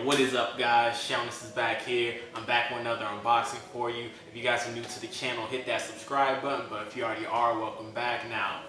What is up, guys? Shawness is back here. I'm back with another unboxing for you. If you guys are new to the channel, hit that subscribe button, but if you already are, welcome back. Now,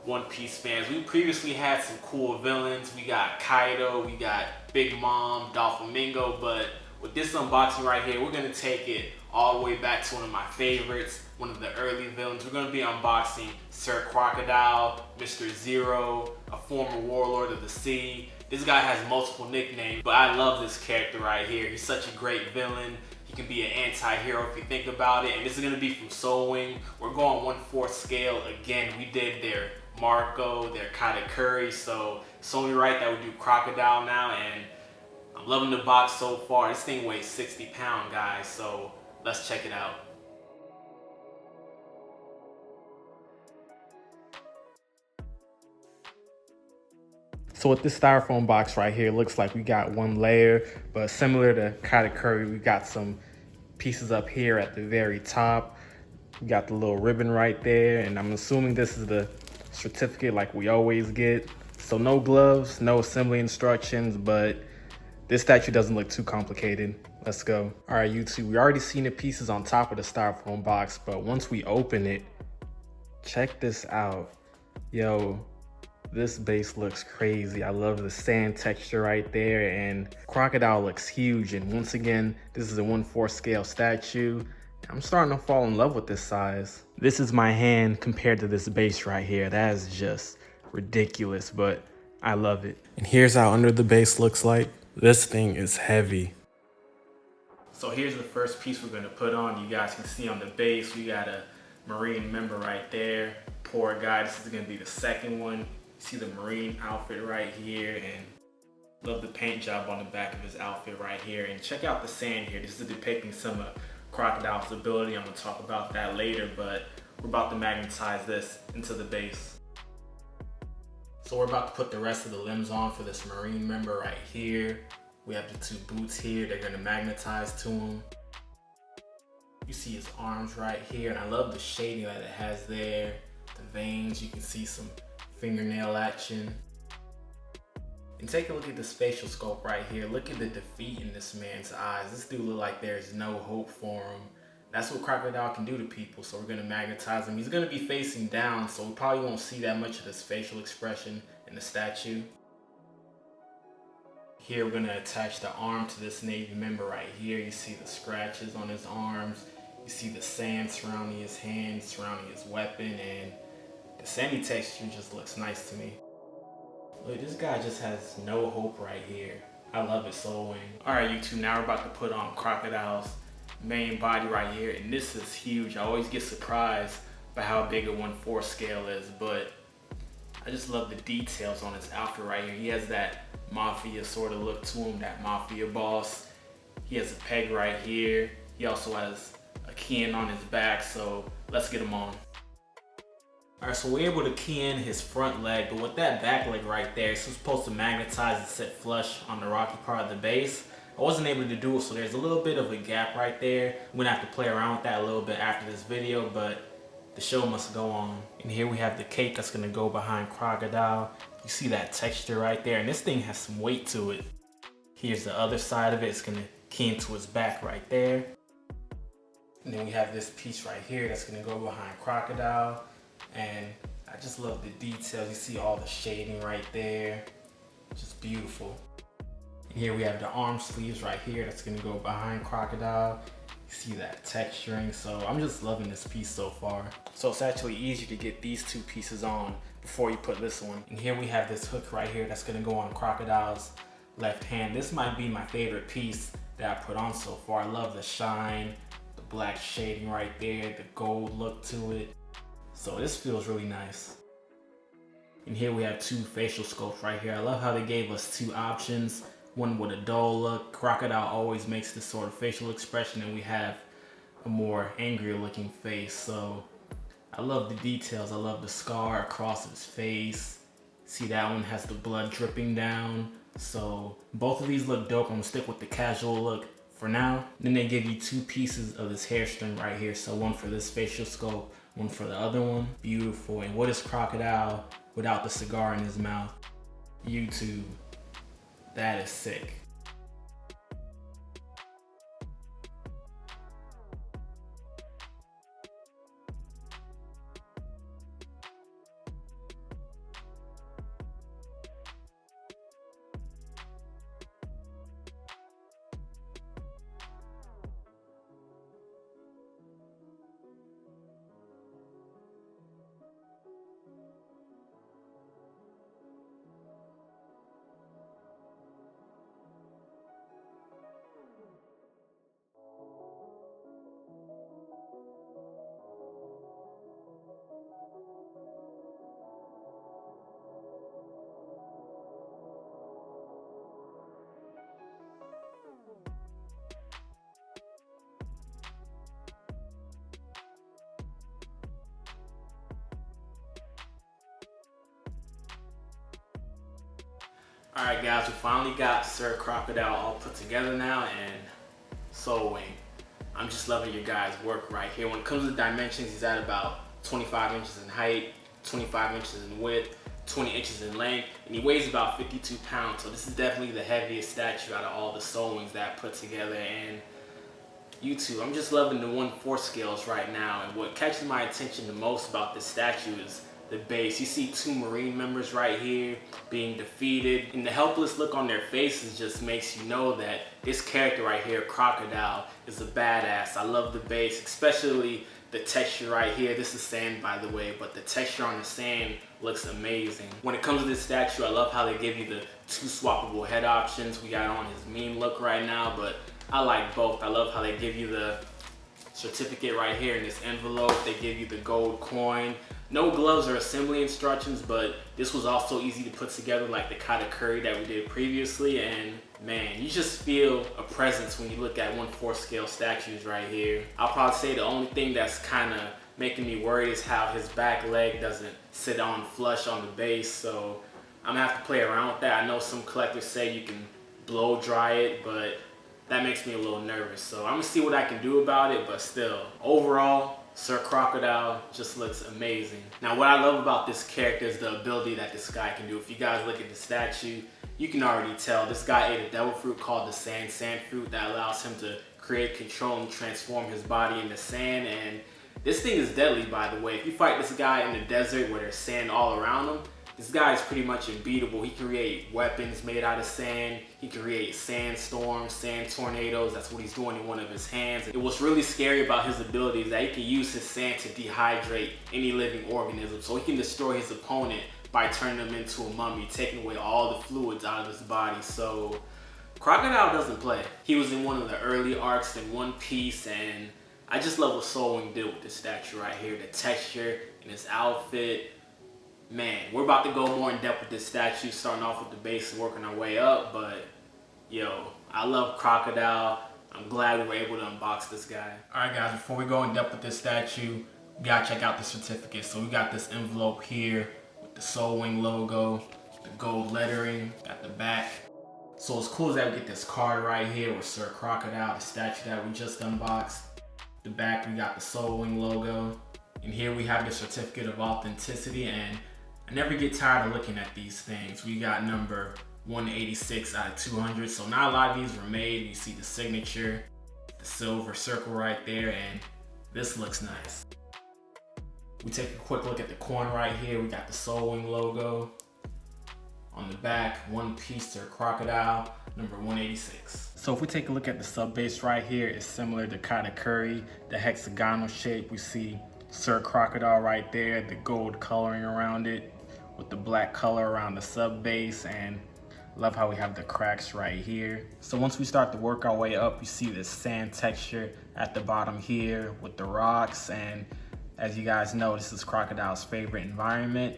One Piece fans, we previously had some cool villains. We got Kaido, we got Big Mom, Doflamingo, but with this unboxing right here, we're gonna take it all the way back to one of my favorites, one of the early villains. We're gonna be unboxing Sir Crocodile, Mr. Zero, a former warlord of the sea. This guy has multiple nicknames, but I love this character right here. He's such a great villain. He can be an anti-hero if you think about it. And this is gonna be from Soul Wing. We're going 1/4 scale. Again, we did their Marco, their Katakuri, so it's only right that we do Crocodile now, and I'm loving the box so far. This thing weighs 60 pounds, guys, so let's check it out. So with this styrofoam box right here, it looks like we got one layer, but similar to Katakuri, we got some pieces up here at the very top. We got the little ribbon right there, and I'm assuming this is the certificate like we always get. So no gloves, no assembly instructions, but this statue doesn't look too complicated. Let's go. All right, YouTube, we already seen the pieces on top of the styrofoam box, but once we open it, check this out. Yo, this base looks crazy. I love the sand texture right there, and Crocodile looks huge. And once again, this is a 1/4 scale statue. I'm starting to fall in love with this size. This is my hand compared to this base right here. That is just ridiculous, but I love it. And here's how under the base looks like. This thing is heavy. So here's the first piece we're gonna put on. You guys can see on the base, we got a Marine member right there. Poor guy, this is gonna be the second one. See the Marine outfit right here, and love the paint job on the back of his outfit right here. And check out the sand here. This is depicting some of Crocodile's ability. I'm gonna talk about that later, but we're about to magnetize this into the base. So we're about to put the rest of the limbs on for this Marine member right here. We have the two boots here. They're gonna magnetize to him. You see his arms right here, and I love the shading that it has there. The veins, you can see some fingernail action. And take a look at the spatial scope right here. Look at the defeat in this man's eyes. This dude look like there's no hope for him. That's what Crocodile can do to people, so we're gonna magnetize him. He's gonna be facing down, so we probably won't see that much of his facial expression in the statue. Here we're gonna attach the arm to this Navy member right here. You see the scratches on his arms. You see the sand surrounding his hands, surrounding his weapon, and the sandy texture just looks nice to me. Look, this guy just has no hope right here. I love it, Soul Wing. All right, YouTube, now we're about to put on Crocodile's main body right here, and this is huge. I always get surprised by how big a 1/4 scale is, but I just love the details on his outfit right here. He has that mafia sort of look to him, that mafia boss. He has a peg right here. He also has a key in on his back, so let's get him on. All right, so we're able to key in his front leg, but with that back leg right there, it's supposed to magnetize and sit flush on the rocky part of the base. I wasn't able to do it, so there's a little bit of a gap right there. I'm gonna have to play around with that a little bit after this video, but the show must go on. And here we have the cape that's gonna go behind Crocodile. You see that texture right there, and this thing has some weight to it. Here's the other side of it. It's gonna key into his back right there. And then we have this piece right here that's gonna go behind Crocodile. And I just love the details. You see all the shading right there. Just beautiful. And here we have the arm sleeves right here that's gonna go behind Crocodile. You see that texturing. So I'm just loving this piece so far. So it's actually easier to get these two pieces on before you put this one. And here we have this hook right here that's gonna go on Crocodile's left hand. This might be my favorite piece that I put on so far. I love the shine, the black shading right there, the gold look to it. So this feels really nice. And here we have two facial sculpts right here. I love how they gave us two options. One with a dull look. Crocodile always makes this sort of facial expression, and we have a more angrier looking face. So I love the details. I love the scar across his face. See, that one has the blood dripping down. So both of these look dope. I'm gonna stick with the casual look for now. Then they give you two pieces of this hair string right here. So one for this facial sculpt, one for the other one. Beautiful. And what is Crocodile without the cigar in his mouth? YouTube. That is sick. Alright guys, we finally got Sir Crocodile all put together now, and so I'm just loving your guys' work right here. When it comes to dimensions, he's at about 25 inches in height, 25 inches in width, 20 inches in length, and he weighs about 52 pounds. So this is definitely the heaviest statue out of all the sewings that I put together. And YouTube, I'm just loving the 1/4 scales right now. And what catches my attention the most about this statue is the base. You see 2 Marine members right here being defeated, and the helpless look on their faces just makes you know that this character right here, Crocodile, is a badass. I love the base, especially the texture right here. This is sand, by the way, but the texture on the sand looks amazing. When it comes to this statue, I love how they give you the 2 swappable head options. We got on his mean look right now, but I like both. I love how they give you the certificate right here in this envelope. They give you the gold coin. No gloves or assembly instructions, but this was also easy to put together like the katakuri that we did previously. And man, you just feel a presence when you look at 1/4 scale statues right here. I'll probably say the only thing that's kind of making me worried is how his back leg doesn't sit on flush on the base. So I'm gonna have to play around with that. I know some collectors say you can blow dry it, but that makes me a little nervous. So I'm gonna see what I can do about it, but still, overall, Sir Crocodile just looks amazing. Now, what I love about this character is the ability that this guy can do. If you guys look at the statue, you can already tell this guy ate a devil fruit called the sand fruit that allows him to create, control, and transform his body into sand. And this thing is deadly, by the way. If you fight this guy in the desert where there's sand all around him, this guy is pretty much unbeatable. He can create weapons made out of sand. He can create sandstorms, sand tornadoes. That's what he's doing in one of his hands. And what's really scary about his ability is that he can use his sand to dehydrate any living organism. So he can destroy his opponent by turning them into a mummy, taking away all the fluids out of his body. So Crocodile doesn't play. He was in one of the early arcs in One Piece, and I just love what Sewing did with this statue right here. The texture and his outfit. Man, we're about to go more in depth with this statue, starting off with the base and working our way up, but yo, I love Crocodile. I'm glad we were able to unbox this guy. Alright guys, before we go in depth with this statue, we gotta check out the certificate. So we got this envelope here with the Sewing logo, the gold lettering at the back. So it's cool that we get this card right here with Sir Crocodile, the statue that we just unboxed. The back, we got the Sewing logo. And here we have the certificate of authenticity, and I never get tired of looking at these things. We got number 186 out of 200, so not a lot of these were made. You see the signature, the silver circle right there, and this looks nice. We take a quick look at the coin right here. We got the Sewing logo. On the back, One Piece Sir Crocodile, number 186. So if we take a look at the sub base right here, it's similar to katakuri, the hexagonal shape. We see Sir Crocodile right there, the gold coloring around it with the black color around the sub base, and love how we have the cracks right here. So once we start to work our way up, you see this sand texture at the bottom here with the rocks, and as you guys know, this is Crocodile's favorite environment.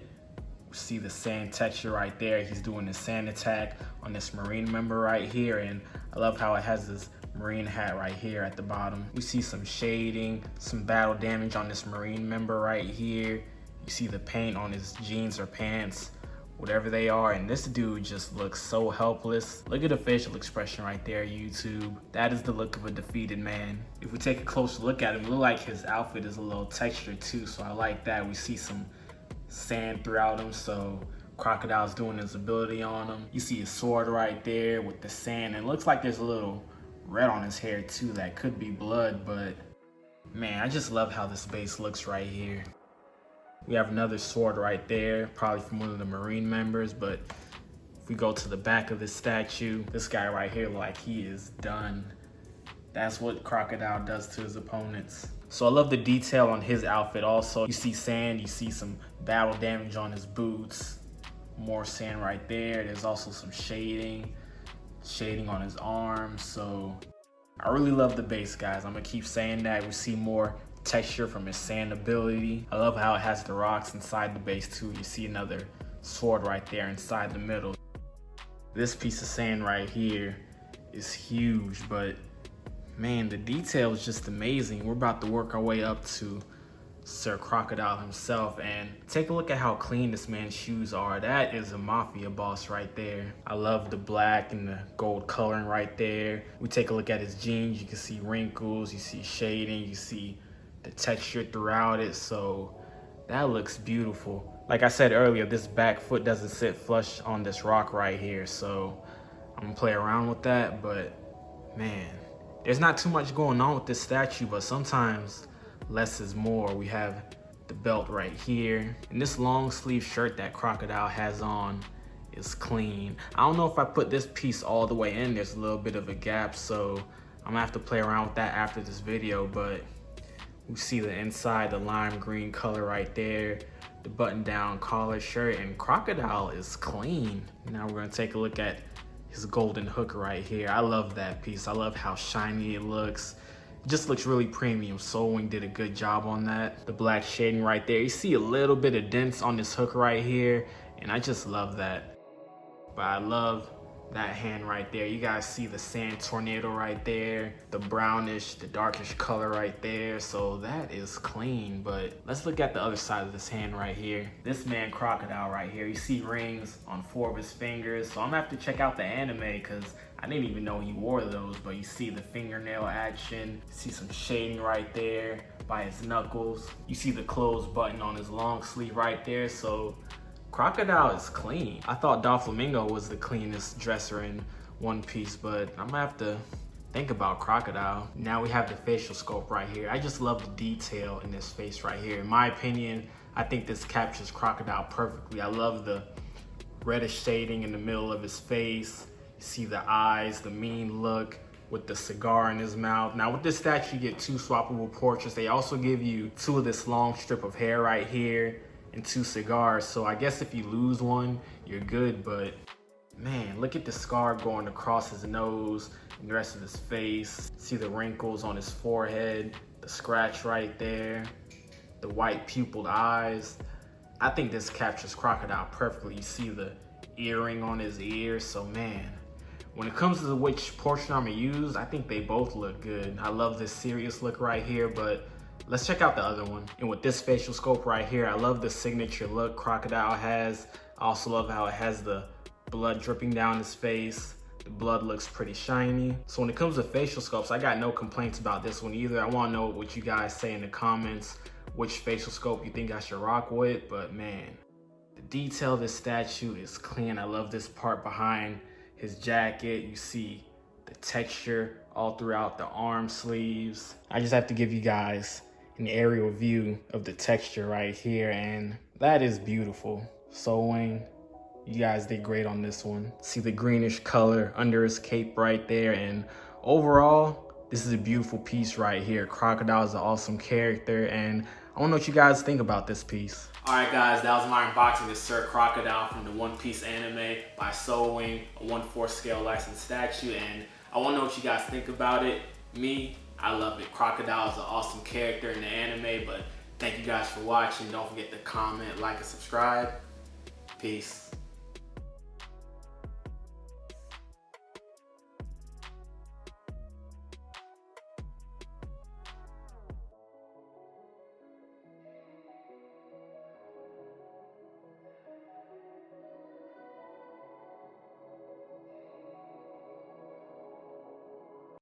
We see the sand texture right there. He's doing the sand attack on this Marine member right here, and I love how it has this Marine hat right here at the bottom. We see some shading, some battle damage on this Marine member right here. You see the paint on his jeans or pants, whatever they are, and this dude just looks so helpless. Look at the facial expression right there, YouTube. That is the look of a defeated man. If we take a closer look at him, it looks like his outfit is a little textured too, so I like that. We see some sand throughout him, so Crocodile's doing his ability on him. You see his sword right there with the sand, and it looks like there's a little red on his hair too. That could be blood, but man, I just love how this base looks right here. We have another sword right there, probably from one of the Marine members, but if we go to the back of this statue, this guy right here, like, he is done. That's what Crocodile does to his opponents. So I love the detail on his outfit also. You see sand, you see some battle damage on his boots, more sand right there. There's also some shading on his arms. So I really love the base, guys. I'm gonna keep saying that. We see more texture from his sand ability. I love how it has the rocks inside the base too. You see another sword right there inside the middle. This piece of sand right here is huge, but man, the detail is just amazing. We're about to work our way up to Sir Crocodile himself. And take a look at how clean this man's shoes are. That is a mafia boss right there. I love the black and the gold coloring right there. We take a look at his jeans. You can see wrinkles, you see shading, you see the texture throughout it. So that looks beautiful. Like I said earlier, this back foot doesn't sit flush on this rock right here, so I'm gonna play around with that. But man, there's not too much going on with this statue, but sometimes less is more. We have the belt right here, and this long sleeve shirt that Crocodile has on is clean. I don't know if I put this piece all the way in. There's a little bit of a gap, so I'm gonna have to play around with that after this video. But we see the inside, the lime green color right there, the button down collar shirt, and Crocodile is clean. Now we're gonna take a look at his golden hook right here. I love that piece. I love how shiny it looks. It just looks really premium. Soul Wing did a good job on that. The black shading right there. You see a little bit of dents on this hook right here, and I just love that. But I love that hand right there. You guys see the sand tornado right there, the brownish, the darkish color right there. So that is clean. But let's look at the other side of this hand right here. This man Crocodile right here, you see rings on 4 of his fingers. So I'm gonna have to check out the anime because I didn't even know he wore those. But you see the fingernail action, you see some shading right there by his knuckles. You see the closed button on his long sleeve right there. So Crocodile is clean. I thought Doflamingo was the cleanest dresser in One Piece, but I'm gonna have to think about Crocodile. Now we have the facial sculpt right here. I just love the detail in this face right here. In my opinion, I think this captures Crocodile perfectly. I love the reddish shading in the middle of his face. You see the eyes, the mean look with the cigar in his mouth. Now with this statue, you get 2 swappable portraits. They also give you 2 of this long strip of hair right here and 2 cigars. So I guess if you lose one, you're good. But man, look at the scar going across his nose and the rest of his face. See the wrinkles on his forehead, the scratch right there, the white pupiled eyes. I think this captures Crocodile perfectly. You see the earring on his ear. So man, when it comes to which portrait I'm gonna use, I think they both look good. I love this serious look right here, but let's check out the other one. And with this facial sculpt right here, I love the signature look Crocodile has. I also love how it has the blood dripping down his face. The blood looks pretty shiny. So when it comes to facial sculpts, I got no complaints about this one either. I wanna know what you guys say in the comments, which facial sculpt you think I should rock with. But man, the detail of this statue is clean. I love this part behind his jacket. You see the texture all throughout the arm sleeves. I just have to give you guys an aerial view of the texture right here, and that is beautiful. Soul Wing, you guys did great on this one. See the greenish color under his cape right there, and overall, this is a beautiful piece right here. Crocodile is an awesome character, and I want to know what you guys think about this piece. Alright guys, that was my unboxing of Sir Crocodile from the One Piece anime by Soul Wing, a 1/4 scale licensed statue, and I want to know what you guys think about it. Me, I love it. Crocodile is an awesome character in the anime, but thank you guys for watching. Don't forget to comment, like, and subscribe. Peace.